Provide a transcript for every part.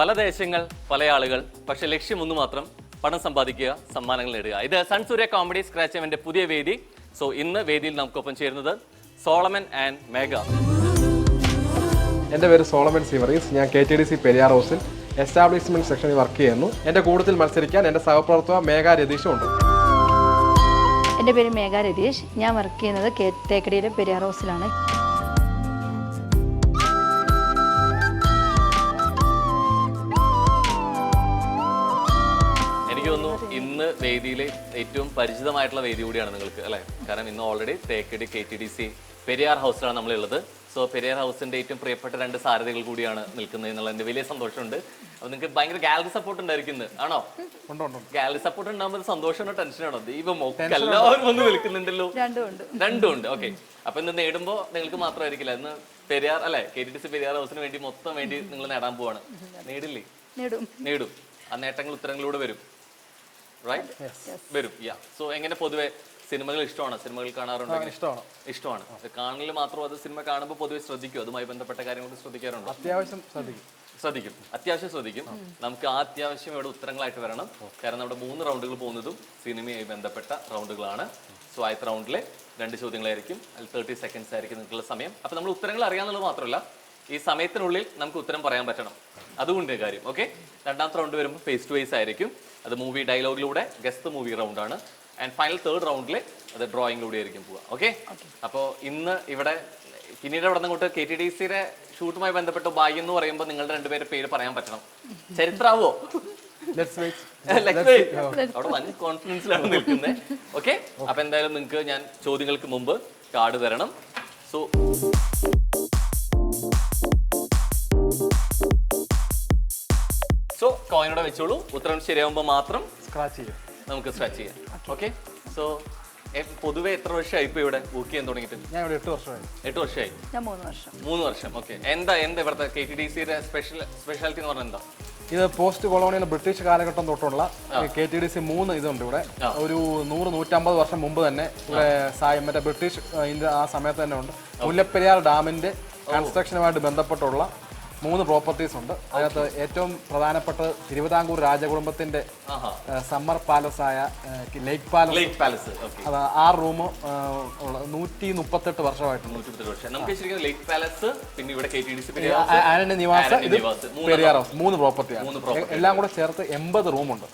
പല ദേശങ്ങൾ, പല ആളുകൾ, പക്ഷെ ലക്ഷ്യം ഒന്ന് മാത്രം, പണം സമ്പാദിക്കുക, സമ്മാനങ്ങൾ നേടുക. ഇത് സൺ സൂര്യ കോമഡി സ്ക്രാച്ച് ഇവന്റെ പുതിയ വേദി. സോ ഇന്ന് വേദിയിൽ നമുക്കൊപ്പം ചേരുന്നത് സോളമൻ ആൻഡ് മേഘ. എൻ്റെ പേര് സോളമൻ സീവറീസ്. ഞാൻ KTDC പെരിയാർ ഹൗസിൽ എസ്റ്റാബ്ലിഷ്മെന്റ് സെക്ഷനിൽ വർക്ക് ചെയ്യുന്നു. എൻ്റെ കൂട്ടത്തിൽ മത്സരിക്കാൻ എൻ്റെ സഹപ്രവർത്തക മേഘ രതീഷും ഉണ്ട്. എൻ്റെ പേര് മേഘ രതീഷ്. ഞാൻ വർക്ക് ചെയ്യുന്നത് തേക്കടിയിലെ പെരിയാർ ഹൗസിലാണ്. ഇന്ന് വേദിയിലെ ഏറ്റവും പരിചിതമായിട്ടുള്ള വേദി കൂടിയാണ് നിങ്ങൾക്ക് അല്ലേ? കാരണം ഇന്ന് ഓൾറെഡി തേക്കടി KTDC പെരിയാർ ഹൗസിലാണ് നമ്മളുള്ളത്. സോ പെരിയാർ ഹൗസിന്റെ ഏറ്റവും പ്രിയപ്പെട്ട രണ്ട് സാരഥികൾ കൂടിയാണ് നിൽക്കുന്നത് എന്നുള്ളതിന്റെ വലിയ സന്തോഷമുണ്ട്. അപ്പൊ നിങ്ങൾക്ക് ഭയങ്കര ഗാലറി സപ്പോർട്ട് ഉണ്ടായിരിക്കുന്നത് ആണോ? ഗാലറി സപ്പോർട്ട് ഉണ്ടാകുമ്പോൾ സന്തോഷമാണോ ടെൻഷനാണോ? ദൈവം എല്ലാവരും വന്ന് വിളിക്കുന്നുണ്ടല്ലോ. രണ്ടും ഉണ്ട്. ഓക്കെ, അപ്പൊ ഇന്ന് നേടുമ്പോ നിങ്ങൾക്ക് മാത്രമായിരിക്കില്ല, ഇന്ന് പെരിയാർ അല്ലെ KTDC പെരിയാർ ഹൗസിന് വേണ്ടി മൊത്തം വേണ്ടി നിങ്ങൾ നേടാൻ പോവാണ്. നേടില്ലേ? നേടും. ആ നേട്ടങ്ങൾ ഉത്തരങ്ങളിലൂടെ വരും. വരും. സോ എങ്ങനെ പൊതുവെ സിനിമകൾ ഇഷ്ടമാണ്? സിനിമകൾ കാണാറുണ്ടോ? ഇഷ്ടമാണ്. കാണലിൽ മാത്രം അത് സിനിമ കാണുമ്പോൾ പൊതുവെ ശ്രദ്ധിക്കും, അതുമായി ബന്ധപ്പെട്ട കാര്യങ്ങൾ ശ്രദ്ധിക്കാറുണ്ടോ? അത്യാവശ്യം ശ്രദ്ധിക്കും. നമുക്ക് ആ അത്യാവശ്യം ഇവിടെ ഉത്തരങ്ങളായിട്ട് വരണം. കാരണം നമ്മുടെ 3 റൗണ്ടുകൾ പോകുന്നതും സിനിമയുമായി ബന്ധപ്പെട്ട റൗണ്ടുകളാണ്. സോ ആദ്യത്തെ റൗണ്ടിലെ 2 ചോദ്യങ്ങളായിരിക്കും. അതിൽ 30 സെക്കൻഡ്സ് ആയിരിക്കും നിങ്ങൾക്കുള്ള സമയം. അപ്പൊ നമ്മൾ ഉത്തരങ്ങൾ അറിയാന്നുള്ളത് മാത്രമല്ല, ഈ സമയത്തിനുള്ളിൽ നമുക്ക് ഉത്തരം പറയാൻ പറ്റണം. അതുകൊണ്ട് കാര്യം. ഓക്കെ, രണ്ടാമത്തെ റൗണ്ട് വരുമ്പോൾ ഫേസ് ടു ഫേസ് ആയിരിക്കും. അത് മൂവി ഡയലോഗിലൂടെ ഗസ്റ്റ് മൂവി റൗണ്ടാണ്. ആൻഡ് ഫൈനൽ 3rd റൗണ്ടിൽ അത് ഡ്രോയിങ്ങിലൂടെ ആയിരിക്കും പോവുക. ഓക്കെ, അപ്പോൾ ഇന്ന് ഇവിടെ പിന്നീട് അവിടെ നിന്ന് KTDCയുടെ ഷൂട്ടുമായി ബന്ധപ്പെട്ട ഭാഗ്യം എന്ന് പറയുമ്പോൾ നിങ്ങളുടെ 2 പേരുടെ പേര് പറയാൻ പറ്റണം. ചരിത്രാവോ? അവിടെ നല്ല കോൺഫിഡൻസിലാണ് നിൽക്കുന്നത്. ഓക്കെ, അപ്പൊ എന്തായാലും നിങ്ങൾക്ക് ഞാൻ ചോദ്യങ്ങൾക്ക് മുമ്പ് കാർഡ് തരണം. സോ കോയിനോടെ വെച്ചോളൂ. ഉത്തരം ശരിയാവുമ്പോൾ മാത്രം നമുക്ക് സ്ക്രാച്ച് ചെയ്യാം. ഓക്കെ, സോ പൊതുവെ എത്ര വർഷമായി ഇപ്പൊ ഇവിടെ വർക്ക് ചെയ്യാൻ തുടങ്ങിയിട്ട്? ഞാൻ ഇവിടെ 8 വർഷമായി. 8 വർഷമായി. 3 വർഷം. ഓക്കെ, എന്താ ഇവിടുത്തെ KTDCയുടെ സ്പെഷ്യാലിറ്റി എന്ന് പറഞ്ഞാൽ എന്താ? ഇത് പോസ്റ്റ് കൊളോണിയൽ ബ്രിട്ടീഷ് കാലഘട്ടം തൊട്ടുള്ള KTDC 3 ഇതുണ്ട് ഇവിടെ. ഒരു 100-150 വർഷം മുമ്പ് തന്നെ ഇവിടെ മറ്റേ ബ്രിട്ടീഷ് ഇന്ത്യ ആ സമയത്ത് തന്നെ ഉണ്ട്. മുല്ലപ്പെരിയാർ ഡാമിന്റെ കൺസ്ട്രക്ഷനുമായിട്ട് ബന്ധപ്പെട്ടുള്ള 3 പ്രോപ്പർട്ടീസ് ഉണ്ട്. അതിനകത്ത് ഏറ്റവും പ്രധാനപ്പെട്ട തിരുവിതാംകൂർ രാജകുടുംബത്തിന്റെ സമ്മർ പാലസ് ആയ ലേക്ക് പാലസ്. അത് 6 റൂം 138 വർഷമായിട്ടുണ്ട്. ആനന്ദ നിവാസ്, പെരിയാർ ഹൗസ് 3 പ്രോപ്പർട്ടിയാണ്. എല്ലാം കൂടെ ചേർത്ത് 80 റൂമുണ്ട്.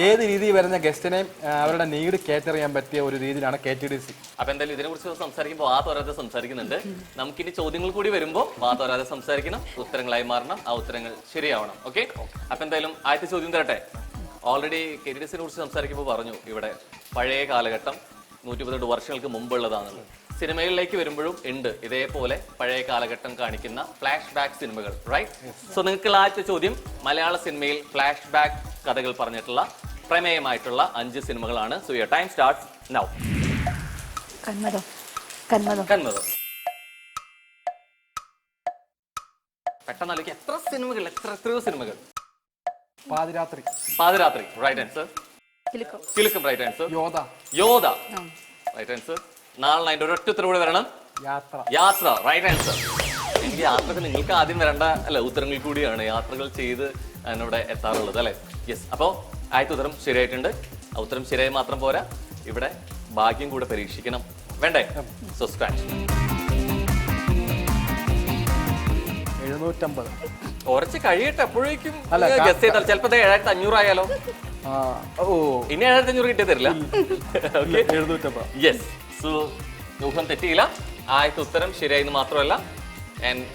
ഏത് രീതിയിൽ വരുന്ന ഗസ്റ്റിനെയും അവരുടെ നീഡ് കേറ്റർ ചെയ്യാൻ പറ്റിയ ഒരു രീതിയിലാണ് KTDC. അപ്പൊ എന്തായാലും ഇതിനെ കുറിച്ച് സംസാരിക്കുമ്പോൾ വാ തോരാതെ സംസാരിക്കുന്നുണ്ട്. നമുക്കിനി ചോദ്യങ്ങൾ കൂടി വരുമ്പോൾ വാ തോരാതെ സംസാരിക്കണം, ഉത്തരങ്ങളായി മാറണം, ആ ഉത്തരങ്ങൾ ശരിയാവണം. ഓക്കെ, അപ്പൊ എന്തായാലും ആദ്യത്തെ ചോദ്യം തരട്ടെ. ഓൾറെഡി KTDCനെ കുറിച്ച് സംസാരിക്കുമ്പോൾ പറഞ്ഞു ഇവിടെ പഴയ കാലഘട്ടം 118 വർഷങ്ങൾക്ക് മുമ്പുള്ളതാണുള്ളത്. സിനിമകളിലേക്ക് വരുമ്പോഴും ഉണ്ട് ഇതേപോലെ പഴയ കാലഘട്ടം കാണിക്കുന്ന ഫ്ലാഷ് ബാക്ക് സിനിമകൾ. റൈറ്റ്? സോ നിങ്ങൾക്ക് ആദ്യത്തെ ചോദ്യം, മലയാള സിനിമയിൽ ഫ്ലാഷ് ബാക്ക് കഥകൾ പറഞ്ഞിട്ടുള്ള പ്രമേയമായിട്ടുള്ള 5 സിനിമകളാണ്. So your time starts now. Kanmadam. പെട്ടെന്ന് എത്ര സിനിമകൾ, എത്രയോ സിനിമകൾ. Pathirathri right answer. Kilukkam right answer. Yodha right answer. 4 അതിന്റെ ഒരൊറ്റ ഉത്തരം കൂടെ വരണം. യാത്ര റൈറ്റ് ആൻസർ. എനിക്ക് യാത്രക്ക് നിങ്ങൾക്ക് ആദ്യം വരേണ്ട അല്ലെ ഉത്തരങ്ങൾ കൂടിയാണ് യാത്രകൾ ചെയ്ത് ഇവിടെ എത്താറുള്ളത് അല്ലെ? യെസ്. അപ്പോൾ ആദ്യത്തെ ഉത്തരം ശരിയായിട്ടുണ്ട്. ആ ഉത്തരം ശരിയായി മാത്രം പോരാ, ഇവിടെ ഭാഗ്യം കൂടെ പരീക്ഷിക്കണം, വേണ്ടേ? So scratch. 750. കുറച്ച് കഴിയട്ടെ, അപ്പോഴേക്കും ഗസ് ചെയ്താൽ ചിലപ്പോ 7500 ആയാലോ? ഇനി 7500 കിട്ടിയ തരില്ല. യെസ്. സോ ഊഹം തെറ്റിയില്ല. ആദ്യത്തെ ഉത്തരം ശരിയായെന്ന് മാത്രമല്ല,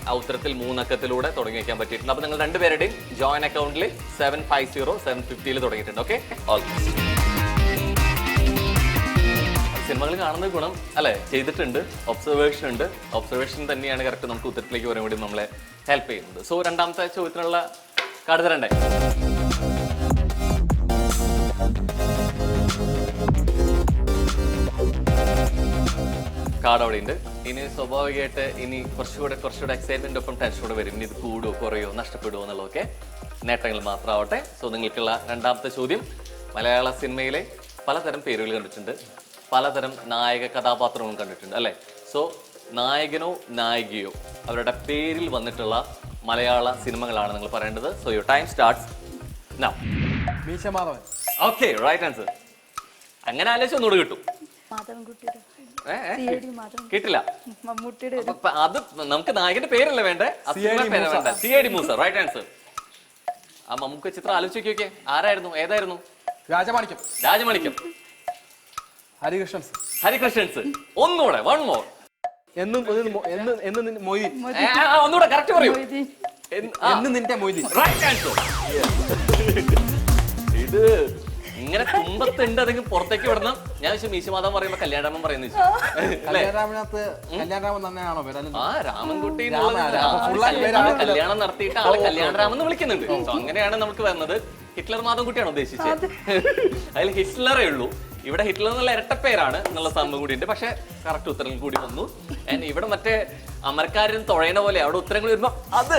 ആ ഉത്തരത്തിൽ 3 അക്കത്തിലൂടെ തുടങ്ങി വയ്ക്കാൻ പറ്റിയിട്ടുണ്ട്. അപ്പൊ നിങ്ങൾ 2 പേരുടെയും ജോയിൻ അക്കൗണ്ടിൽ 750 750 തുടങ്ങിയിട്ടുണ്ട്. ഓക്കെ, ഓൾ സിനിമകൾ കാണുന്ന ഗുണം അല്ലെ ചെയ്തിട്ടുണ്ട്. ഒബ്സർവേഷൻ ഉണ്ട്. ഒബ്സർവേഷൻ തന്നെയാണ് കറക്റ്റ് നമുക്ക് ഉത്തരത്തിലേക്ക് വരാൻ വേണ്ടി നമ്മളെ ഹെൽപ്പ് ചെയ്യുന്നത്. സോ രണ്ടാമത്തെ ചോദ്യത്തിനുള്ള കാർഡ് തരണ്ടേ? കാർഡ് അവിടെ ഉണ്ട്. ഇനി സ്വാഭാവികമായിട്ട് ഇനി കുറച്ചുകൂടെ എക്സൈറ്റ്മെന്റ് ഒപ്പം ടെൻഷനോടെ വരും. ഇനി ഇത് കൂടുമോ കുറയോ നഷ്ടപ്പെടുമോ എന്നുള്ളതൊക്കെ നേട്ടങ്ങൾ മാത്രമാവട്ടെ. സോ നിങ്ങൾക്കുള്ള രണ്ടാമത്തെ ചോദ്യം, മലയാള സിനിമയിലെ പലതരം പേരുകൾ കണ്ടിട്ടുണ്ട്, പലതരം നായക കഥാപാത്രങ്ങളും കണ്ടിട്ടുണ്ട് അല്ലേ? സോ നായകനോ നായികയോ അവരുടെ പേരിൽ വന്നിട്ടുള്ള മലയാള സിനിമകളാണ് നിങ്ങൾ പറയേണ്ടത്. So your time starts now. Meeshamadhavan. Okay, right answer. അങ്ങനെ ആലോചിച്ച് ഒന്നുകൂടെ കിട്ടും. കിട്ടില്ല. അത് നമുക്ക് നായകന്റെ പേരല്ലേ വേണ്ടേ? CID മൂസ. Right answer. ആ നമുക്ക് ചിത്രം ആലോചിച്ച് നോക്കിയൊക്കെ. ആരായിരുന്നു, ഏതായിരുന്നു? രാജമാണിക്യം. ഹരികൃഷ്ണൻസ്. ഒന്നുകൂടെ, വൺ മോർ. ഒന്നുകൂടെ കറക്റ്റ് പറയൂ. നിന്റെ മൊയ്തി. Right answer. ഇത് ഇങ്ങനെ തുമ്പത്തുണ്ട്, അതെങ്കിൽ പുറത്തേക്ക് വിടണം. ഞാൻ മീശമാധവൻ പറയുമ്പോ കല്യാണരാമൻ പറയുന്ന രാമൻകുട്ടി കല്യാണം നടത്തിയിട്ട് ആളെ കല്യാണരാമൻ എന്ന് വിളിക്കുന്നുണ്ട്. സോ അങ്ങനെയാണ് നമുക്ക് വരുന്നത്. ഹിറ്റ്ലർ മാധവൻകുട്ടിയാണ് ഉദ്ദേശിച്ചത്. അതിൽ ഹിറ്റ്ലറേ ഉള്ളൂ. ഇവിടെ ഹിറ്റ്ലർ എന്നുള്ള ഇരട്ടപ്പേരാണ് എന്നുള്ള സംഭവം കൂടി ഉണ്ട്. പക്ഷെ കറക്റ്റ് ഉത്തരങ്ങൾ കൂടി വന്നു. ആൻഡ് ഇവിടെ മറ്റേ അമരക്കാരൻ തുഴയണ പോലെ അവിടെ ഉത്തരങ്ങൾ വരുമ്പോ അത്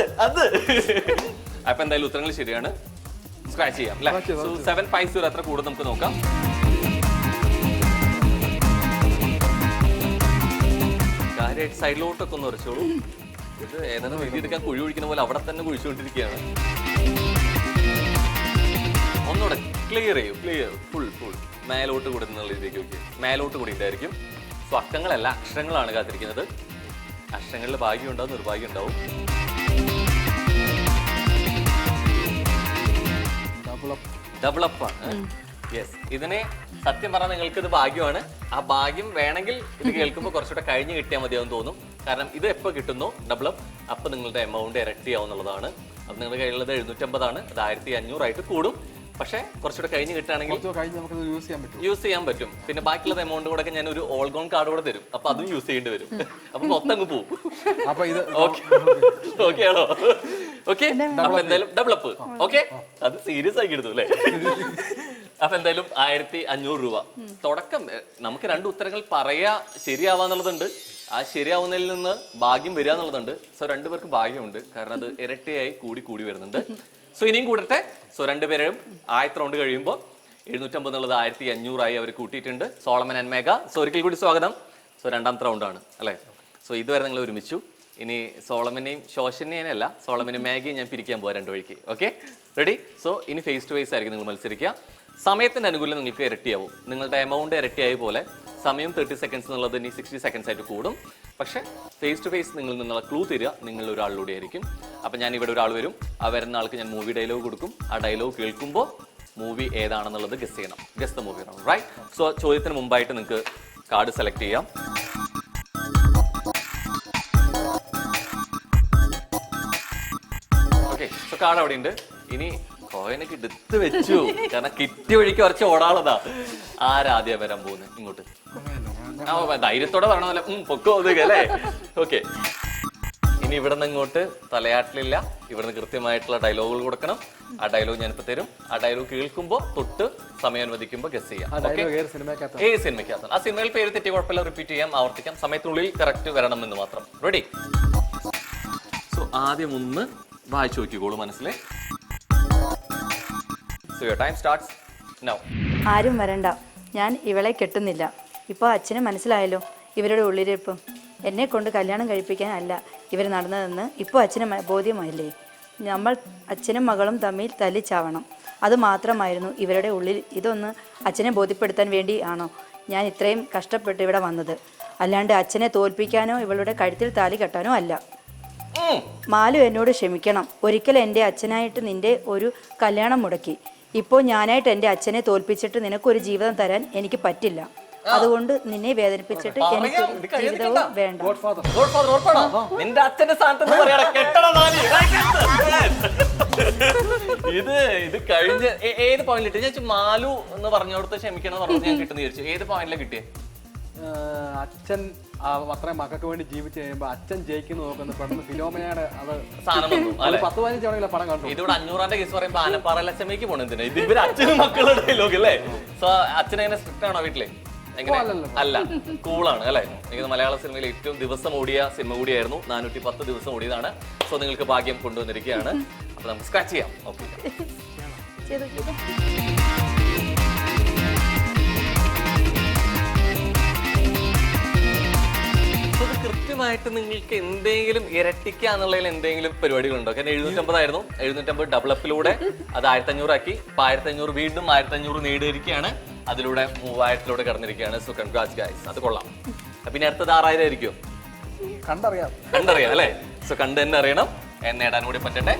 അപ്പൊ എന്തായാലും ഉത്തരങ്ങൾ ശരിയാണ്. സ്ക്രാച്ച് ചെയ്യാം അല്ലെ? 750 എത്ര കൂടുതൽ നമുക്ക് നോക്കാം. കാര്യമായിട്ട് സൈഡിലോട്ടൊക്കെ ഒന്ന് ഉറച്ചോളൂ. ഇത് ഏതാനും എഴുതിയെടുക്കാൻ കുഴി ഒഴിക്കുന്ന പോലെ അവിടെ തന്നെ കുഴിച്ചുകൊണ്ടിരിക്കുകയാണ്. ഒന്നുകൂടെ ക്ലിയർ ചെയ്യൂ. ഫുൾ മേലോട്ട് കൂടി എന്നുള്ള രീതിയിലേക്ക് നോക്കി. മേലോട്ട് കൂടി ഉണ്ടായിരിക്കും. സോ അക്കങ്ങളല്ല, അക്ഷരങ്ങളാണ് കാത്തിരിക്കുന്നത്. അക്ഷരങ്ങളിൽ ഭാഗ്യം ഉണ്ടാവും, നിർഭാഗ്യം ഉണ്ടാവും. ഡബിൾ അപ്പ് ആണ്. യെസ്, ഇതിനെ സത്യം പറഞ്ഞാൽ നിങ്ങൾക്ക് ഇത് ഭാഗ്യമാണ്. ആ ഭാഗ്യം വേണമെങ്കിൽ ഇത് കേൾക്കുമ്പോൾ കുറച്ചുകൂടെ കഴിഞ്ഞ് കിട്ടിയാൽ മതിയാവും തോന്നും. കാരണം ഇത് എപ്പോൾ കിട്ടുന്നു ഡബിൾ അപ്പ് നിങ്ങളുടെ എമൗണ്ട് ഇരട്ടിയാവുന്നുള്ളതാണ്. അത് നിങ്ങളുടെ കയ്യിലുള്ളത് 750 ആണ്. അത് 1500 ആയിട്ട് കൂടും. പക്ഷെ കുറച്ചുകൂടെ കഴിഞ്ഞ് കിട്ടുകയാണെങ്കിൽ യൂസ് ചെയ്യാൻ പറ്റും. പിന്നെ ബാക്കിയുള്ള എമൗണ്ട് കൂടെ ഞാൻ ഒരു ഓൾഗോൺ കാർഡ് കൂടെ തരും. അപ്പൊ അതും യൂസ് ചെയ്യേണ്ടി വരും. അപ്പൊ മൊത്തം അങ്ങ് പോകും. ഓക്കെ ആണോ? ഓക്കെ, അപ്പൊ എന്തായാലും ഡബിൾ അപ്പ്. ഓക്കെ, അത് സീരിയസ് ആക്കി എടുത്തു അല്ലേ? അപ്പൊ എന്തായാലും 1500 രൂപ തുടക്കം. നമുക്ക് 2 ഉത്തരങ്ങൾ പറയാ ശരിയാവാന്നുള്ളതുണ്ട്. ആ ശരിയാവുന്നതിൽ നിന്ന് ഭാഗ്യം വരിക എന്നുള്ളതുണ്ട്. സോ 2 പേർക്ക് ഭാഗ്യമുണ്ട്. കാരണം അത് ഇരട്ടിയായി കൂടി വരുന്നുണ്ട്. സോ ഇനിയും കൂടട്ടെ. സോ 2 പേരും 1000 റൗണ്ട് കഴിയുമ്പോൾ 750 എന്നുള്ളത് 1500 ആയി അവർ കൂട്ടിയിട്ടുണ്ട്. Solomon and Megha. സോ ഒരിക്കൽ കൂടി സ്വാഗതം. സോ 2ാമത്തെ റൗണ്ടാണ് അല്ലേ? സോ ഇതുവരെ നിങ്ങൾ ഒരുമിച്ചു. ഇനി സോളമനെയും ശോഷനെയും അല്ല, സോളമനും മേഘയും ഞാൻ പിരിക്കാൻ പോകാം 2 വഴിക്ക്. Okay, ready? സോ ഇനി ഫേസ് ടു ഫേസ് ആയിരിക്കും നിങ്ങൾ മത്സരിക്കുക. സമയത്തിന്റെ അനുകൂലം നിങ്ങൾക്ക് ഇരട്ടിയാവും. നിങ്ങളുടെ എമൗണ്ട് ഇരട്ടിയായ പോലെ സമയം 30 സെക്കൻഡ്സ് എന്നുള്ളത് ഇനി 60 സെക്കൻഡ്സ് ആയിട്ട് കൂടും. പക്ഷേ ഫേസ് ടു ഫേസ് നിങ്ങളിൽ നിന്നുള്ള ക്ലൂ തരിക നിങ്ങൾ ഒരാളിലൂടെ ആയിരിക്കും. അപ്പം ഞാൻ ഇവിടെ ഒരാൾ വരും. ആ വരുന്ന ആൾക്ക് ഞാൻ മൂവി ഡയലോഗ് കൊടുക്കും. ആ ഡയലോഗ് കേൾക്കുമ്പോൾ മൂവി ഏതാണെന്നുള്ളത് ഗസ് ചെയ്യണം. ഗസ് ദ മൂവി ആണ്. റൈറ്റ്? സോ ചോദ്യത്തിന് മുമ്പായിട്ട് നിങ്ങൾക്ക് കാർഡ് സെലക്ട് ചെയ്യാം. ഓക്കെ, സോ കാർഡ് അവിടെ ഉണ്ട്. ഇനി കോയിനൊക്കെ എടുത്ത് വെച്ചു. കാരണം കിറ്റിയ വഴിക്ക് കുറച്ച് ഓടാളതാ. ആരാദ്യം വരാൻ പോകുന്നത് ഇങ്ങോട്ട്? ധൈര്യത്തോടെ പറയണമല്ലോ. പൊക്കോ അല്ലേ? ഓക്കെ, ഇനി ഇവിടെ നിന്ന് ഇങ്ങോട്ട് തലയാട്ടിലില്ല. ഇവിടുന്ന് കൃത്യമായിട്ടുള്ള ഡയലോഗുകൾ കൊടുക്കണം. ആ ഡയലോഗ് ഞാനിപ്പോ തരും. ആ ഡയലോഗ് കേൾക്കുമ്പോൾ തൊട്ട് സമയം അനുവദിക്കുമ്പോൾ ഗസ് ചെയ്യാം. ഏത് സിനിമയ്ക്കകത്ത്? ആ സിനിമയിൽ പേര് തെറ്റി കുഴപ്പമില്ല, റിപ്പീറ്റ് ചെയ്യാം, ആവർത്തിക്കാം. സമയത്തിനുള്ളിൽ കറക്റ്റ് വരണം എന്ന് മാത്രം. റെഡി? സോ ആദ്യം ഒന്ന് വായിച്ചു നോക്കിക്കോളൂ മനസ്സിലെ. So your time starts now. ആരും വരണ്ട, ഞാൻ ഇവളെ കെട്ടുന്നില്ല. ഇപ്പോൾ അച്ഛന് മനസ്സിലായല്ലോ ഇവരുടെ ഉള്ളിലിരിപ്പ്. എന്നെ കൊണ്ട് കല്യാണം കഴിപ്പിക്കാനല്ല ഇവർ നടന്നതെന്ന് ഇപ്പോൾ അച്ഛന് ബോധ്യമായില്ലേ? നമ്മൾ അച്ഛനും മകളും തമ്മിൽ തല്ലിച്ചാവണം, അത് മാത്രമായിരുന്നു ഇവരുടെ ഉള്ളിൽ. ഇതൊന്ന് അച്ഛനെ ബോധ്യപ്പെടുത്താൻ വേണ്ടി ആണോ ഞാൻ ഇത്രയും കഷ്ടപ്പെട്ട് ഇവിടെ വന്നത്? അല്ലാണ്ട് അച്ഛനെ തോൽപ്പിക്കാനോ ഇവളുടെ കഴുത്തിൽ താലി കെട്ടാനോ അല്ല. മാലു എന്നോട് ക്ഷമിക്കണം. ഒരിക്കൽ എൻ്റെ അച്ഛനായിട്ട് നിന്റെ ഒരു കല്യാണം മുടക്കി. ഇപ്പോൾ ഞാനായിട്ട് എൻ്റെ അച്ഛനെ തോൽപ്പിച്ചിട്ട് നിനക്കൊരു ജീവിതം തരാൻ എനിക്ക് പറ്റില്ല. അതുകൊണ്ട് നിന്നെ വേദനിപ്പിച്ചിട്ട് എനിക്ക് ജീവിതവും വേണ്ട. നിന്റെ അച്ഛന്റെ സ്ഥാനത്ത് ഇത് കഴിഞ്ഞ് ഏത് പോയിന്റിൽ ഞാൻ മാലു എന്ന് പറഞ്ഞോടത്ത് ക്ഷമിക്കണം എന്ന് പറഞ്ഞു ഞാൻ കിട്ടുന്ന വിചാരിച്ചു. ഏത് പോയിന്റിലാണ് കിട്ടിയത്? അച്ഛൻ അത്രയും മക്കൾക്ക് വേണ്ടി ജീവിച്ചു കഴിയുമ്പോ അച്ഛൻ ജയിക്കുന്നു നോക്കുന്നു. പെട്ടെന്ന് ഫിലോമിനയുടെ അത് സാധനം വന്നു. 10-15 തവണ പടം കണ്ടു. ഇതിവിടെ 500-ന്റെ കേസ് പറയുമ്പോ ആനപ്പാറ ലക്ഷമേക്ക് പോണെന്തിനാ? ഇത് ഇവര് അച്ഛനും മക്കളുടെ ഡയലോഗ് അല്ലേ? സോ അച്ഛൻ എങ്ങനെ സ്ട്രിക്റ്റ് ആണോ വീട്ടില്? എങ്ങനെ അല്ല, കൂളാണ് അല്ലെ? എനിക്ക് മലയാള സിനിമയിൽ ഏറ്റവും ദിവസം ഓടിയ സിനിമ കൂടിയായിരുന്നു. 410 ദിവസം ഓടിയതാണ്. സോ നിങ്ങൾക്ക് ഭാഗ്യം കൊണ്ടുവന്നിരിക്കുകയാണ്. അപ്പൊ നമുക്ക് സ്ക്രാച്ച് ചെയ്യാം. ഓക്കെ, കൃത്യമായിട്ട് നിങ്ങൾക്ക് എന്തെങ്കിലും ഇരട്ടിക്കാന്നുള്ളതിൽ എന്തെങ്കിലും പരിപാടികളുണ്ടോ? കാരണം 750 ആയിരുന്നു, 750 ഡബിൾ അപ്പിലൂടെ അത് 1500 ആക്കി. ഇപ്പൊ 1500 വീണ്ടും 1500 നേടിയിരിക്കുകയാണ്. അതിലൂടെ 3000 കടന്നിരിക്കുകയാണ്. സോ കൺഗ്രാറ്റ്സ് ഗൈസ്, അത് കൊള്ളാം. പിന്നെ അടുത്തത് 6000 ആയിരിക്കും. കണ്ടറിയാം അല്ലേ? സോ കണ്ട് തന്നെ അറിയണം, നേടാൻ കൂടി പറ്റട്ടെ.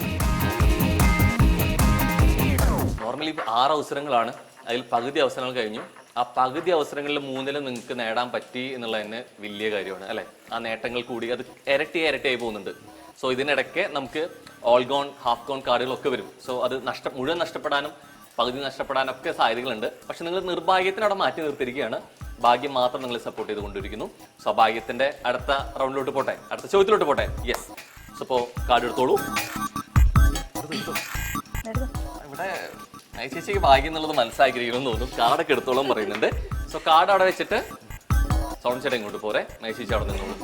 നോർമലി 6 അവസരങ്ങളാണ്, അതിൽ പകുതി അവസരങ്ങൾ കഴിഞ്ഞു. ആ പകുതി അവസരങ്ങളിൽ 3-ലും നിങ്ങൾക്ക് നേടാൻ പറ്റി എന്നുള്ളത് തന്നെ വലിയ കാര്യമാണ് അല്ലെ? ആ നേട്ടങ്ങൾ കൂടി അത് ഇരട്ടിയായി പോകുന്നുണ്ട്. സോ ഇതിനിടയ്ക്ക് നമുക്ക് ഓൾ ഗോൺ, ഹാഫ് ഗോൺ കാർഡുകളൊക്കെ വരും. സോ അത് മുഴുവൻ നഷ്ടപ്പെടാനും പകുതി നഷ്ടപ്പെടാനൊക്കെ സാധ്യതകളുണ്ട്. പക്ഷെ നിങ്ങൾ നിർഭാഗ്യത്തിന് അവിടെ മാറ്റി നിർത്തിയിരിക്കുകയാണ്. ഭാഗ്യം മാത്രം നിങ്ങൾ സപ്പോർട്ട് ചെയ്ത് കൊണ്ടിരിക്കുന്നു. സോ ഭാഗ്യത്തിന്റെ അടുത്ത റൗണ്ടിലോട്ട് പോട്ടെ, അടുത്ത ചോദ്യത്തിലോട്ട് പോട്ടെ. യെസ്, സോ ഇപ്പോൾ കാർഡ് എടുത്തോളൂ. ഇവിടെ ചേച്ചിക്ക് ഭാഗ്യം എന്നുള്ളത് മനസ്സിലാക്കിയിരിക്കണം തോന്നും. കാർഡൊക്കെ എടുത്തോളം പറയുന്നുണ്ട്. സോ കാർഡ് അവിടെ വെച്ചിട്ട് സൗണ്ട് ചേട്ടൻ ഇങ്ങോട്ട് പോരെ, ചേച്ചി അവിടെ നിന്നോളൂ.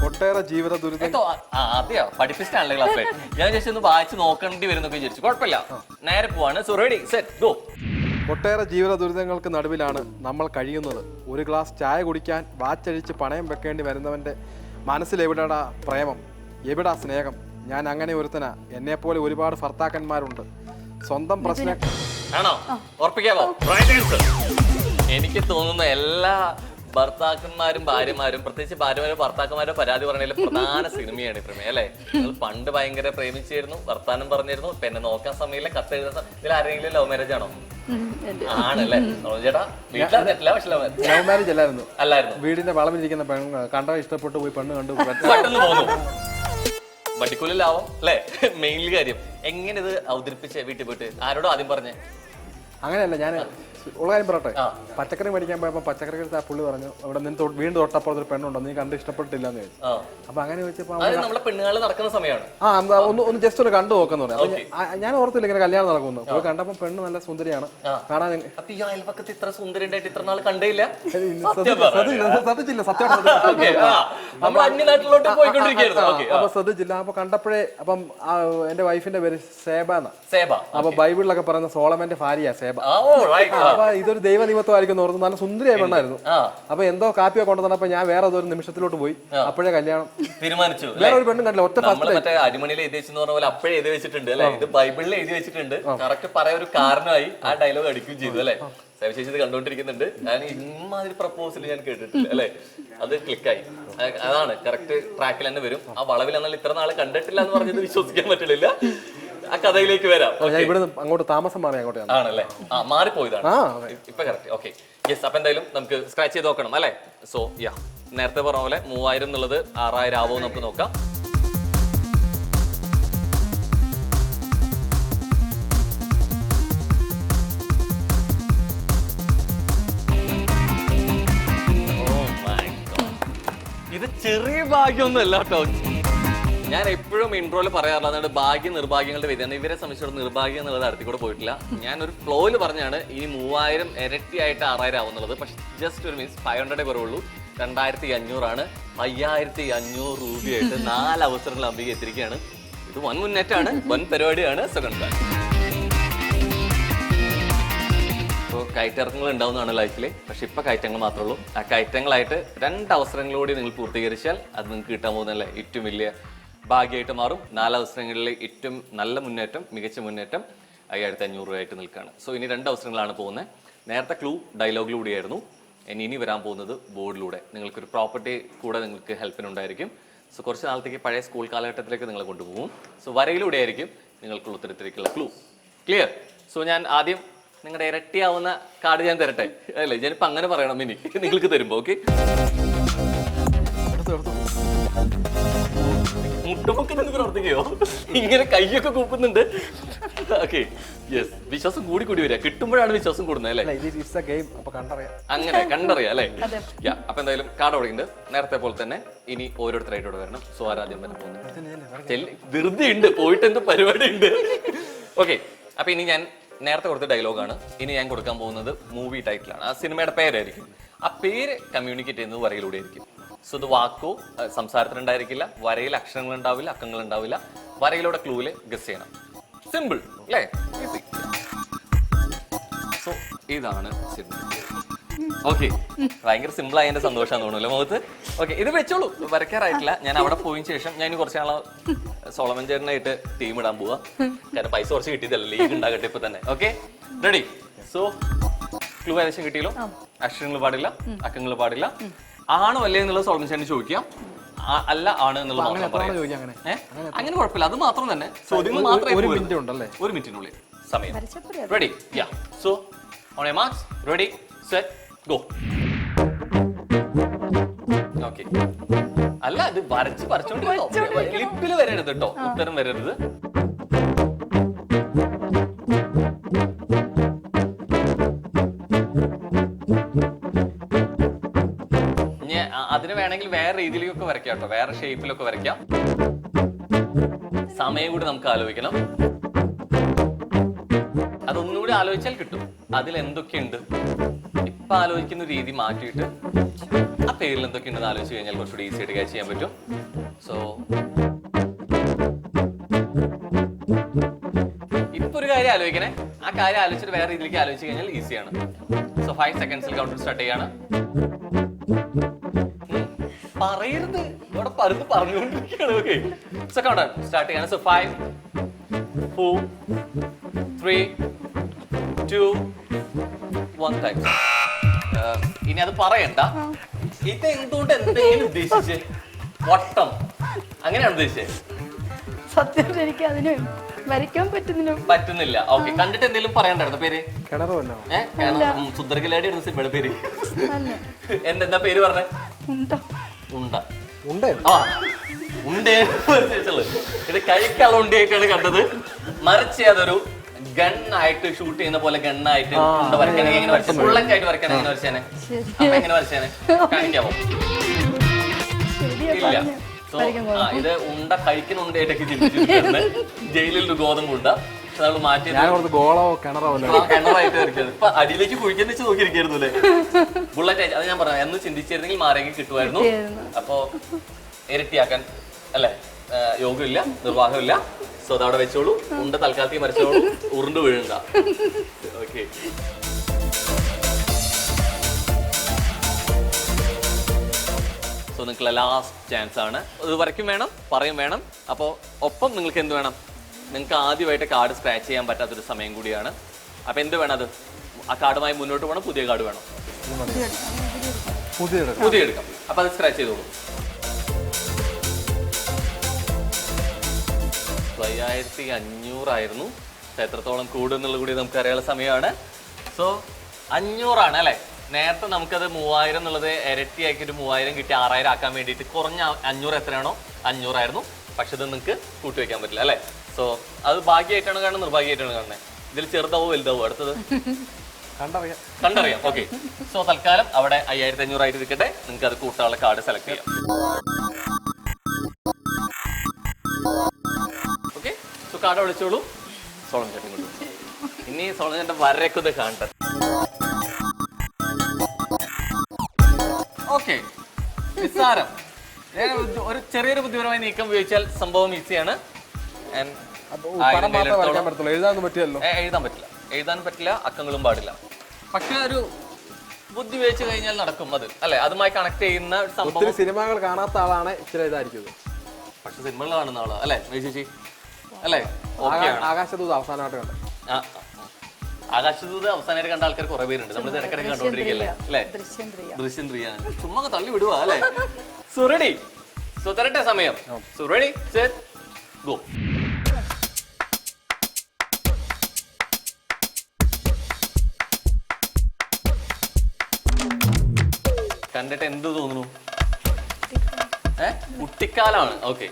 ഒട്ടേറെ ജീവിത ദുരിതം. അതെയോ, പഠിപ്പിച്ചിട്ടാണല്ലേ ക്ലാസ്സിലെ? ഞാൻ ജസ്റ്റ് ഒന്ന് വായിച്ച് നോക്കേണ്ടി വരുന്നൊക്കെ വിചാരിച്ചു. കുഴപ്പമില്ല, നേരെ പോവാണ്. So ready, set, go. ഒട്ടേറെ ജീവിത ദുരിതങ്ങൾക്ക് നടുവിലാണ് നമ്മൾ കഴിയുന്നത്. ഒരു ഗ്ലാസ് ചായ കുടിക്കാൻ വാച്ചഴിച്ച് പണയം വെക്കേണ്ടി വരുന്നവന്റെ മനസ്സിൽ എവിടെടാ പ്രേമം, എവിടാ സ്നേഹം? ഞാൻ അങ്ങനെ ഒരുത്തനാ. എന്നെപ്പോലെ ഒരുപാട് ഭർത്താക്കന്മാരുണ്ട്. സ്വന്തം പ്രശ്നം ആണോ? ഉറപ്പിക്കാമോ? എനിക്ക് തോന്നുന്ന എല്ലാ ഭർത്താക്കന്മാരും ഭാര്യമാരും, പ്രത്യേകിച്ച് ഭാര്യമാരും ഭർത്താക്കന്മാരും പരാതി പറഞ്ഞതിൽ പ്രധാന സിനിമയാണ് ഈ പ്രമേയം അല്ലെ? നിങ്ങൾ പണ്ട് ഭയങ്കര പ്രേമിച്ചായിരുന്നു, വർത്താനം പറഞ്ഞിരുന്നു, ഇപ്പൊ എന്നെ നോക്കാൻ സമയമില്ല, കത്തെഴുതാൻ. ഇതിൽ ആരെങ്കിലും ലവ് മാരേജ് ആണോ? ആണല്ലേ ചേട്ടാ? വീട്ടിലറിഞ്ഞിട്ടില്ല, പക്ഷെ ലവ് മാരേജ് അല്ലായിരുന്നു. വീടിന്റെ വളമിരിക്കുന്ന പെണ്ണ് കണ്ട ഇഷ്ടപ്പെട്ടു പോയി പെണ്ണ് കണ്ടു പെട്ടെന്ന് പോന്നു. വട്ടിക്കുള്ളിലാവും അല്ലെ മെയിൻലി കാര്യം. എങ്ങനെ ഇത് അവതരിപ്പിച്ചേ വീട്ടിൽ പോയിട്ട്? ആരോടും ആദ്യം പറഞ്ഞേ? അങ്ങനെയല്ല, ഞാൻ ഉള്ള കാര്യം പറയട്ടെ. പച്ചക്കറി മേടിക്കാൻ പോയപ്പോ പച്ചക്കറി എടുത്ത് ആ പുള്ളി പറഞ്ഞു അവിടെ നിന്ന് വീണ്ടും തൊട്ടപ്പുറത്ത് ഒരു പെണ്ണുണ്ടോ, നീ കണ്ട് ഇഷ്ടപ്പെട്ടില്ല എന്ന് ചോദിച്ചു. അപ്പൊ അങ്ങനെ ചോദിച്ചപ്പോ നമ്മളെ പെണ്ണുകൾ നടക്കുന്ന സമയമാണ്. ഒന്ന് ജസ്റ്റ് ഒന്ന് കണ്ടു നോക്കുന്നു പറഞ്ഞു. ഞാൻ ഓർത്തില്ല ഇങ്ങനെ കല്യാണം നടക്കുന്നു. പോയി കണ്ടപ്പോ പെണ്ണ് നല്ല സുന്ദരിയാണ് കാണാൻ. അയൽപക്കത്ത് ഇത്ര സുന്ദരി ഉണ്ടായിട്ട് ഇത്ര നാൾ കണ്ടില്ല. ശ്രദ്ധിച്ചില്ല, സത്യം അന്യനാട്ടിലോട്ട് പോയിക്കൊണ്ടിരിക്കുന്നു. അപ്പൊ ശ്രദ്ധിച്ചില്ല. അപ്പൊ കണ്ടപ്പോഴേ അപ്പം എന്റെ വൈഫിന്റെ പേര് സേബ എന്നാ. സേബ. അപ്പൊ ബൈബിളിലൊക്കെ പറയുന്ന സോളമന്റെ ഭാര്യ സേബ. അപ്പൊ ഇതൊരു ദൈവ നിമിത്തമായിരിക്കും ഓർത്ത് നല്ല സുന്ദരിയായ പെണ്ണായിരുന്നു. അപ്പൊ എന്തോ കാപ്പിയോ കൊണ്ടുവന്നപ്പോ ഞാൻ വേറെ ഒരു നിമിഷത്തിലോട്ട് പോയി. അപ്പോഴേ കല്യാണം തീരുമാനിച്ചു. വേറെ ഒരു പെണ്ണും കണ്ടില്ല, ഒറ്റ മറ്റേ അരിമണിയിൽ എഴുതി വെച്ചെന്ന് പറഞ്ഞ പോലെ അപ്പോഴേ എഴുതി വെച്ചിട്ടുണ്ട് അല്ലെ? ഇത് ബൈബിളിൽ എഴുതി വെച്ചിട്ടുണ്ട്. കറക്റ്റ് പറയാൻ ഒരു കാരണമായി ആ ഡയലോഗ് അടിക്കുകയും ചെയ്തു അല്ലെ? സവിശേഷത കണ്ടുകൊണ്ടിരിക്കുന്നുണ്ട്. ഞാൻ ഇമാതിരി പ്രപ്പോസൽ ഞാൻ കേട്ടിട്ടില്ല അല്ലെ? അത് ക്ലിക്കായി. അതാണ് കറക്റ്റ് ട്രാക്കിൽ തന്നെ വരും. ആ വളവിൽ എന്നാൽ ഇത്ര നാളെ കണ്ടിട്ടില്ല എന്ന് പറഞ്ഞത് വിശ്വസിക്കാൻ പറ്റില്ല. ആ കഥയിലേക്ക് വരാം. ഇവിടെ അങ്ങോട്ട് താമസം മാറി അങ്ങോട്ട് ആണല്ലേ? മാറിപ്പോയതാണ് ഇപ്പൊ കറക്റ്റ്. Okay, yes. അപ്പൊ എന്തായാലും നമുക്ക് സ്ക്രാച്ച് ചെയ്ത് നോക്കണം അല്ലെ? സോ യാ, നേരത്തെ പറഞ്ഞ പോലെ 3000 എന്നുള്ളത് 6000 ആവോ നമുക്ക് നോക്കാം. ഇത് ചെറിയ ഭാഗ്യമൊന്നുമല്ല കേട്ടോ. ഞാൻ എപ്പോഴും ഇൻട്രോയിൽ പറയാറുള്ളത് ഭാഗ്യ നിർഭാഗ്യങ്ങളുടെ വ്യതിയാണ്. ഇവരെ സംബന്ധിച്ചിടത്തോളം നിർഭാഗ്യം എന്നുള്ളത് അടുത്ത് കൂടെ പോയിട്ടില്ല. ഞാനൊരു ഫ്ലോയിൽ പറഞ്ഞാണ് ഈ 3000 ഇരട്ടിയായിട്ട് 6000 ആവുന്നുള്ളത്. പക്ഷെ ജസ്റ്റ് ഒരു മീൻസ് 500 കുറവുള്ളൂ. 2500 ആണ്. 5500 രൂപയായിട്ട് 4 അവസരങ്ങൾ അംബിക എത്തിരിക്കുകയാണ്. ഇത് വൻ മുന്നേറ്റാണ്, വൻ പരിപാടിയാണ്. Second class. ഇപ്പോൾ കയറ്റിറക്കങ്ങൾ ഉണ്ടാവുന്നതാണ് ലൈഫിൽ. പക്ഷെ ഇപ്പൊ കയറ്റങ്ങൾ മാത്രമേ ഉള്ളൂ. ആ കയറ്റങ്ങളായിട്ട് 2 അവസരങ്ങളോടെ നിങ്ങൾ പൂർത്തീകരിച്ചാൽ അത് നിങ്ങൾക്ക് കിട്ടാൻ പോകുന്നതല്ലേ ഏറ്റവും വലിയ ഭാഗ്യമായിട്ട് മാറും. 4 അവസരങ്ങളിലെ ഏറ്റവും നല്ല മുന്നേറ്റം, മികച്ച മുന്നേറ്റം 5500 രൂപയായിട്ട് നിൽക്കുകയാണ്. സോ ഇനി 2 അവസരങ്ങളാണ് പോകുന്നത്. നേരത്തെ ക്ലൂ ഡയലോഗിലൂടെയായിരുന്നു. ഇനി വരാൻ പോകുന്നത് ബോർഡിലൂടെ. നിങ്ങൾക്കൊരു പ്രോപ്പർട്ടി കൂടെ നിങ്ങൾക്ക് ഹെൽപ്പിനുണ്ടായിരിക്കും. സോ കുറച്ച് നാളത്തേക്ക് പഴയ സ്കൂൾ കാലഘട്ടത്തിലേക്ക് നിങ്ങളെ കൊണ്ടുപോകും. സോ വരയിലൂടെ ആയിരിക്കും നിങ്ങൾക്കുള്ള ഉത്തരത്തിലേക്കുള്ള ക്ലൂ. ക്ലിയർ? സോ ഞാൻ ആദ്യം നിങ്ങളുടെ ഇരട്ടിയാവുന്ന കാർഡ് ഞാൻ തരട്ടെ അല്ലേ? ഞാനിപ്പോൾ അങ്ങനെ പറയണം ഇനി നിങ്ങൾക്ക് തരുമ്പോൾ. ഓക്കെ, മുട്ടുമൊക്കെ നിന്ന് പ്രവർത്തിക്കുകയോ? ഇങ്ങനെ കൈയൊക്കെ കൂപ്പുന്നുണ്ട്. Okay, yes. വിശ്വാസം കൂടി വരിക. കിട്ടുമ്പോഴാണ് വിശ്വാസം കൂടുന്നത് അല്ലേ? അങ്ങനെ കണ്ടറിയാം അല്ലേ? അപ്പൊ എന്തായാലും കാർഡ് അവിടെയുണ്ട്. നേരത്തെ പോലെ തന്നെ ഇനി ഓരോരുത്തരായിട്ട് ഇവിടെ വരണം. സോ ആരാദ്യം തന്നെ പോകുന്നത്? ധൃതി ഉണ്ട്, പോയിട്ട് എന്ത് പരിപാടി ഉണ്ട്. ഓക്കെ, അപ്പൊ ഇനി ഞാൻ നേരത്തെ കൊടുത്ത ഡയലോഗാണ്. ഇനി ഞാൻ കൊടുക്കാൻ പോകുന്നത് മൂവി ടൈറ്റിലാണ്. ആ സിനിമയുടെ പേരായിരിക്കും. ആ പേര് കമ്മ്യൂണിക്കേറ്റ് ചെയ്യുന്നത് വരയിലൂടെ ആയിരിക്കും. സോ ഇത് വാക്കോ സംസാരത്തിനുണ്ടായിരിക്കില്ല, വരയിൽ അക്ഷരങ്ങൾ ഉണ്ടാവില്ല, അക്കങ്ങൾ ഉണ്ടാവില്ല. വരയിലൂടെ ക്ലൂവില് ഗസ് ചെയ്യണം. സിമ്പിൾ അല്ലേ? ഈസി. സോ ഇതാണ് സിനിമ. ഓക്കെ, ഭയങ്കര സിമ്പിൾ ആയതിന്റെ സന്തോഷമാണെന്ന് തോന്നുന്നു മുഖത്ത്. ഓക്കെ, ഇത് വെച്ചോളൂ, വരയ്ക്കാറായിട്ടില്ല. ഞാൻ അവിടെ പോയതിനു ശേഷം ഞാൻ കുറച്ച് നാളെ സോളമൻ ചേട്ടനായിട്ട് ടീം ഇടാൻ പോവാ. കാരണം പൈസ കുറച്ച് കിട്ടിയതല്ല, ലീഗ് ഉണ്ടാകട്ടെ ഇപ്പൊ തന്നെ. Okay, ready? സോ ക്ലൂ ഏകദേശം കിട്ടിയല്ലോ. അക്ഷരങ്ങൾ പാടില്ല, അക്കങ്ങൾ പാടില്ല. ആണോ അല്ലേ എന്നുള്ളത് സോളമൻ ചേട്ടന് ചോദിക്കാം. അല്ല ആണ് എന്നുള്ളത് മാത്രം പറയാം. അങ്ങനെ കുഴപ്പമില്ല, അത് മാത്രം തന്നെ ചോദ്യങ്ങൾ മാത്രമേ. ഒരു മിനിറ്റിനുള്ളിൽ സമയം. Ready? Yeah. So on your marks, ready, set, go. Okay, അല്ല ഇത് വരച്ചോണ്ടിരുന്നോ? ലിപ്പില് വരരുത് കേട്ടോ, ഉത്തരം വരരുത്. അതിന് വേണമെങ്കിൽ വേറെ രീതിയിലൊക്കെ വരയ്ക്കാം കേട്ടോ, വേറെ ഷേപ്പിലൊക്കെ വരയ്ക്കാം. സമയം കൂടി നമുക്ക് ആലോചിക്കണം. അതൊന്നുകൂടി ആലോചിച്ചാൽ കിട്ടും. അതിൽ എന്തൊക്കെയുണ്ട് ഇപ്പൊ ആലോചിക്കുന്ന രീതി മാറ്റിയിട്ട് ആ പേരിൽ എന്തൊക്കെയുണ്ടെന്ന് ആലോചിച്ച് കഴിഞ്ഞാൽ കുറച്ചുകൂടി ഈസി ആയിട്ട് ക്യാച്ച് ചെയ്യാൻ പറ്റും. സോ ഇപ്പൊ ഒരു കാര്യം ആലോചിക്കണേ, ആ കാര്യം ആലോചിച്ചിട്ട് വേറെ രീതിയിലേക്ക് ആലോചിച്ച് കഴിഞ്ഞാൽ ഈസിയാണ്. സോ 5 സെക്കൻഡ്സിൽ കൗണ്ടർ സ്റ്റാർട്ട് ചെയ്യാണ്. പറയരുത്, ഇവിടെ പരുന്ന് പറഞ്ഞുകൊണ്ടിരിക്കുകയാണ്. ഓക്കെ, സോ കൗണ്ടർ സ്റ്റാർട്ട് ചെയ്യാണ്. So 5, 4, 3, 2, 1 time. ഇനി അത് പറയണ്ട. ഇത് എന്തുകൊണ്ട് എന്തെങ്കിലും ഉദ്ദേശിച്ചേ? വട്ടം അങ്ങനെയാണ് ഉദ്ദേശിച്ചത്? സത്യം എനിക്ക് അതിന് വരയ്ക്കാൻ പറ്റുന്നില്ല. ഓക്കെ, കണ്ടിട്ട് എന്തെങ്കിലും പറയണ്ടായിരുന്നു പേര്? സുന്ദരകലാടി സിനിമയുടെ പേര് എന്താ പേര് പറഞ്ഞേ? ഇത് കഴിക്കാനുള്ള ഉണ്ടയായിട്ടാണ് കണ്ടത്. മറിച്ച് അതൊരു ഗണ്ണായിട്ട് ഷൂട്ട് ചെയ്യുന്ന പോലെ ഗണ്ണായിട്ട് വരയ്ക്കാൻ എങ്ങനെ വരച്ച ബുള്ളറ്റ് ആയിട്ട് വരയ്ക്കാൻ എങ്ങനെ വരച്ചേനെ? അപ്പൊ എങ്ങനെ വരച്ചേനെ? കാണിക്കാമോ? ഇല്ല. സോ ഇത് ഉണ്ട കഴിക്കുന്ന ഉണ്ടയായിട്ടൊക്കെ ചിന്തിച്ചിട്ടുണ്ട്. ജയിലിൽ ഒരു ഗോതമ്പ് ഉണ്ട നമ്മൾ മാറ്റി കിണറായിട്ട് വരയ്ക്കുന്നത്. ഇപ്പൊ അടിയിലേക്ക് കുഴിക്കുന്ന വെച്ച് നോക്കിയിരിക്കായിരുന്നു അല്ലേ? ബുള്ളറ്റ് ആയിട്ട്. അത് ഞാൻ പറയാം, എന്ന് ചിന്തിച്ചിരുന്നെങ്കിൽ മാരെങ്കിൽ കിട്ടുമായിരുന്നു. അപ്പൊ ഇരട്ടിയാക്കാൻ അല്ലെ യോഗമില്ല, നിർവാഹമില്ല. സോ അതവിടെ വെച്ചോളൂ. ഉണ്ട തൽക്കാലത്തേക്ക് മരിച്ചോളൂ, ഉരുണ്ട് വീഴണ്ട. ഓക്കെ, സോ നിങ്ങൾക്കുള്ള ലാസ്റ്റ് ചാൻസ് ആണ്. ഇത് വരയ്ക്കും വേണം, പറയും വേണം. അപ്പോൾ ഒപ്പം നിങ്ങൾക്ക് എന്ത് വേണം? നിങ്ങൾക്ക് ആദ്യമായിട്ട് കാർഡ് സ്ക്രാച്ച് ചെയ്യാൻ പറ്റാത്തൊരു സമയം കൂടിയാണ്. അപ്പൊ എന്ത് വേണം? അത് ആ കാർഡുമായി മുന്നോട്ട് പോകണം. പുതിയ കാർഡ് വേണം, പുതിയ എടുക്കാം. അപ്പൊ അത് സ്ക്രാച്ച് ചെയ്തോളൂ. 5500 ആയിരുന്നു. എത്രത്തോളം കൂടുന്നുള്ളത് കൂടി നമുക്ക് അറിയാനുള്ള സമയമാണ്. സോ 500 ആണ് അല്ലെ? നേരത്തെ നമുക്കത് 3000 എന്നുള്ളത് ഇരട്ടിയാക്കി ഒരു 3000 കിട്ടി 6000 ആക്കാൻ വേണ്ടിയിട്ട് കുറഞ്ഞ 500 എത്രയാണോ 500 ആയിരുന്നു. പക്ഷെ ഇത് നിങ്ങൾക്ക് കൂട്ടിവെക്കാൻ പറ്റില്ല അല്ലെ? സോ അത് ഭാഗ്യമായിട്ടാണ് കാണുന്നത്, നിർഭാഗ്യമായിട്ടാണ് കാണുന്നത്? ഇതിൽ ചെറുതാവോ വലുതാവോ അടുത്തത്? കണ്ടറിയാം. ഓക്കെ, സോ തൽക്കാലം അവിടെ 5500 ആയിട്ട് ഇരിക്കട്ടെ. നിങ്ങൾക്ക് അത് കൂട്ടാനുള്ള കാർഡ് സെലക്ട് ചെയ്യാം. ഓക്കെ, സോ കാർഡ് വിളിച്ചോളൂ. സോളമൻ ചേട്ടൻ കൊണ്ടു. ഇനി സോളമൻ ചേട്ടൻ വരയൊക്കെ ഒന്ന് കാണട്ടെ. ഓക്കെ, നിസ്സാരം. ഒരു ചെറിയൊരു ബുദ്ധിപരമായി നീക്കം ഉപയോഗിച്ചാൽ സംഭവം ഈസിയാണ്. എഴുതാൻ പറ്റില്ല, അക്കങ്ങളും പാടില്ല. പക്ഷെ ഒരു ബുദ്ധി ഉപയോഗിച്ച് കഴിഞ്ഞാൽ നടക്കും അത് അല്ലെ? അതുമായി കണക്ട് ചെയ്യുന്ന സംഭവം. സിനിമകൾ കാണാത്ത ആളാണ് ഇച്ചിരി ഇതായിരിക്കും. പക്ഷെ സിനിമകൾ കാണുന്ന ആളാ അല്ലെ ചേച്ചി? അല്ലെ? ആകാശദൂത് അവസാനമായിട്ട് കണ്ടത്. ആകാശദൂത് അവസാനമായിട്ട് കണ്ട ആൾക്കാർ കുറെ പേരുണ്ട്. നമ്മൾ ഇടക്കിടക്ക് കണ്ടോണ്ടിരിക്കല്ലേ അല്ലെ? ദൃശ്യം 3 ചുമ്മാ തള്ളി വിടുക അല്ലെ? So ready? സോ തരട്ടെ സമയം. So ready, set, go. കണ്ടിട്ട് എന്ത് തോന്നുന്നു? കുട്ടിക്കാലാണ്. ഓക്കെ,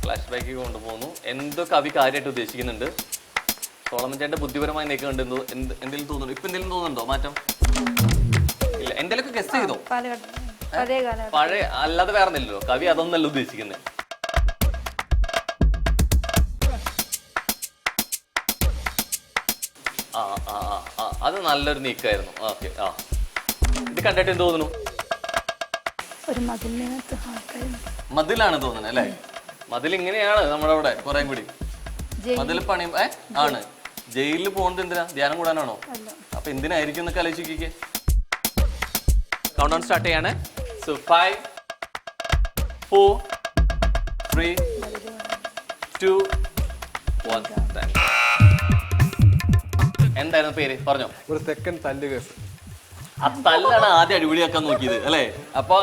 ഫ്ലാഷ് ബാക്ക് കൊണ്ടുപോകുന്നു. എന്തോ കവി കാര്യമായിട്ട് ഉദ്ദേശിക്കുന്നുണ്ട്. സോളമൻ ചേട്ടന്റെ ബുദ്ധിപരമായി നീക്കുന്നുണ്ട്. എന്തെങ്കിലും തോന്നുന്നു? ഇപ്പൊ എന്തെങ്കിലും തോന്നുന്നുണ്ടോ മാറ്റം? ഇല്ല, എന്തെങ്കിലും ഗസ് ചെയ്തോ? പഴയ അല്ലാതെ വേറെ ഒന്നില്ലല്ലോ. കവി അതൊന്നല്ല ഉദ്ദേശിക്കുന്നത്. ആ ആ ആ അത് നല്ലൊരു നീക്കായിരുന്നു. ഓക്കെ. ആ ഇത് കണ്ടിട്ട് എന്ത് തോന്നുന്നു? ഒരു മതിലിനകത്ത് മതിലാണ് തോന്നുന്നത് അല്ലേ? മതിൽ ഇങ്ങനെയാണ് നമ്മുടെ അവിടെ കുറെ കൂടി മതിൽ പണിയും ആണ്. ജയിലിൽ പോകുന്നത് എന്തിനാ? ധ്യാനം കൂടാനാണോ? അപ്പൊ എന്തിനായിരിക്കും എന്നൊക്കെ ആലോചിക്കേ. കൗണ്ട് ഡൗൺ സ്റ്റാർട്ട് ചെയ്യാണ്. സോ 5 4 3 2 1. എന്തായിരുന്നു പേര് പറഞ്ഞോ? ഒരു തെക്കൻ തല്ല് കേസ്. ആ തല്ലാണ് ആദ്യം അടിപൊളിയാക്കാൻ നോക്കിയത് അല്ലേ? അപ്പൊ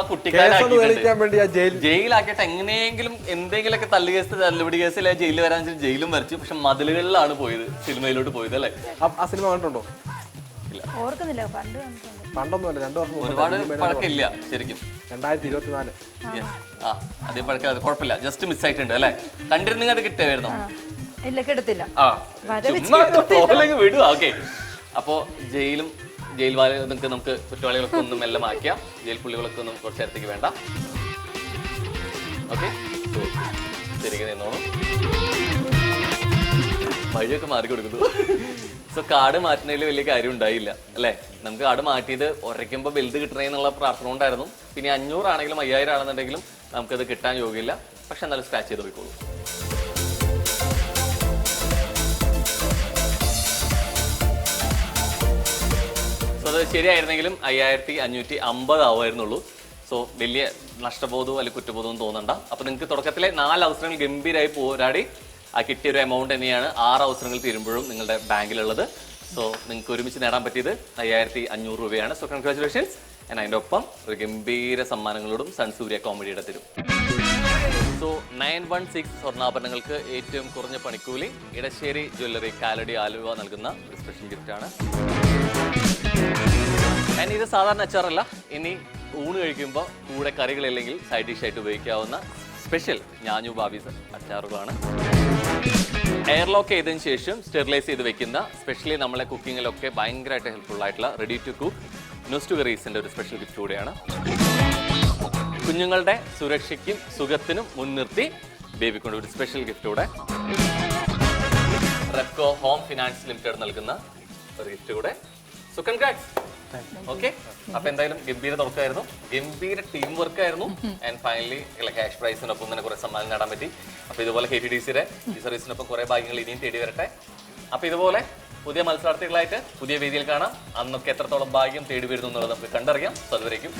ജയിലാക്കിയിട്ട് എങ്ങനെയെങ്കിലും എന്തെങ്കിലുമൊക്കെ തല്ല് കേസ് തല്ലുപിടി കേസിലെ ജയിലിൽ വരാൻ ജയിലും വരച്ചു. പക്ഷെ മതിലുകളിലാണ് പോയത്, സിനിമയിലോട്ട് പോയത് അല്ലേ? ആ സിനിമ കണ്ടിട്ടുണ്ടോ? ഓർക്കുന്നില്ല, പണ്ടൊന്നുമല്ല, 2 വർഷം ഒരുപാട് പഴക്കമില്ല ശരിക്കും. 2024. ആ അതേ പഴക്കം, കുഴപ്പമില്ല. ജസ്റ്റ് മിസ് ആയിട്ടുണ്ട് അല്ലേ? കണ്ടിരുന്നെങ്കിൽ അത് കിട്ടിയായിരുന്നു. ഇല്ല, കിട്ടത്തില്ല. വിടുക. ഓക്കെ. അപ്പോ ജയിൽ നമുക്ക് കുറ്റവാളികളൊക്കെ ഒന്നും മെല്ലെ മാറ്റിയാം. ജയിൽ പുള്ളികളൊക്കെ ഒന്നും കുറച്ച് നേരത്തേക്ക് വേണ്ട. ഓക്കെ, ശരിക്കും നിന്നോളൂ. വഴിയൊക്കെ മാറി കൊടുക്കുന്നു. സോ കാർഡ് മാറ്റുന്നതിൽ വലിയ കാര്യം ഉണ്ടായില്ല അല്ലേ? നമുക്ക് കാർഡ് മാറ്റിയത് ഉറയ്ക്കുമ്പോൾ ബെൽറ്റ് കിട്ടണേ എന്നുള്ള പ്രാർത്ഥന കൊണ്ടായിരുന്നു. പിന്നെ 500 ആണെങ്കിലും 5000 ആണെന്നുണ്ടെങ്കിലും നമുക്കത് കിട്ടാൻ യോഗ്യമില്ല. പക്ഷെ എന്നാലും സ്ക്രാച്ച് ചെയ്ത് പോയിക്കോളൂ. സോ അത് ശരിയായിരുന്നെങ്കിലും 5550 ആവുമായിരുന്നുള്ളൂ. സോ വലിയ നഷ്ടബോധവും അല്ലെങ്കിൽ കുറ്റബോധവും തോന്നണ്ട. അപ്പൊ നിങ്ങൾക്ക് തുടക്കത്തിലെ 4 അവസരങ്ങൾ ഗംഭീരമായി പോരാടി ആ കിട്ടിയ ഒരു എമൗണ്ട് തന്നെയാണ് 6 അവസരങ്ങൾ തീരുമ്പോഴും നിങ്ങളുടെ ബാങ്കിലുള്ളത്. സോ നിങ്ങൾക്ക് ഒരുമിച്ച് നേടാൻ പറ്റിയത് 5500 രൂപയാണ്. So congratulations. ഞാൻ അതിൻ്റെ ഒപ്പം ഒരു ഗംഭീര സമ്മാനങ്ങളോടും സൺസൂര്യ കോമഡിയുടെ തരും. സോ 916 സ്വർണ്ണാഭരണങ്ങൾക്ക് ഏറ്റവും കുറഞ്ഞ പണിക്കൂലി ഇടശ്ശേരി ജ്വല്ലറി കാലടി ആലുവ നൽകുന്ന ഒരു സ്പെഷ്യൽ ഗിഫ്റ്റാണ്. ഞാൻ ഇത് സാധാരണ അച്ചാറല്ല, ഇനി ഊണ് കഴിക്കുമ്പോൾ കൂടെ കറികളില്ലെങ്കിൽ സൈഡ് ഡിഷായിട്ട് ഉപയോഗിക്കാവുന്ന സ്പെഷ്യൽ ഞാഞ്ഞു ബാബീസ് അച്ചാറുകളാണ്. എയർലോക്ക് ചെയ്തതിനു ശേഷം സ്റ്റെറിലൈസ് ചെയ്ത് വെക്കുന്ന, സ്പെഷ്യലി നമ്മളെ കുക്കിങ്ങിലൊക്കെ ഭയങ്കരമായിട്ട് ഹെൽപ്ഫുൾ ആയിട്ടുള്ള റെഡി ടു കുക്ക് ന്യൂസ്റ്റു കറീസിൻ്റെ ഒരു സ്പെഷ്യൽ ഗിഫ്റ്റ് കൂടെയാണ്. കുഞ്ഞുങ്ങളുടെ സുരക്ഷയ്ക്കും സുഖത്തിനും മുൻനിർത്തി ബേബിക്കൊണ്ട് ഒരു സ്പെഷ്യൽ ഗിഫ്റ്റ് കൂടെ. റെപ്കോ ഹോം ഫിനാൻസ് ലിമിറ്റഡ് നൽകുന്ന ഒരു ഗിഫ്റ്റ് കൂടെ. So congrats. ഓക്കെ, അപ്പൊ എന്തായാലും ഗംഭീര തുടക്കമായിരുന്നു, ഗംഭീര ടീം വർക്ക് ആയിരുന്നു. ആൻഡ് ഫൈനലി ക്യാഷ് പ്രൈസിനൊപ്പം തന്നെ കുറെ സമ്മാനം നേടാൻ പറ്റി. അപ്പൊ ഇതുപോലെ KTDCയുടെ ഈ സർവീസിനൊപ്പം കുറെ ഭാഗ്യങ്ങൾ ഇനിയും തേടി വരട്ടെ. അപ്പൊ ഇതുപോലെ പുതിയ മത്സരാർത്ഥികളായിട്ട് പുതിയ വേദിയിൽ കാണാം. അന്നൊക്കെ എത്രത്തോളം ഭാഗ്യം തേടി വരുന്നു എന്നുള്ളത് നമുക്ക് കണ്ടറിയാം. അതുവരേക്കും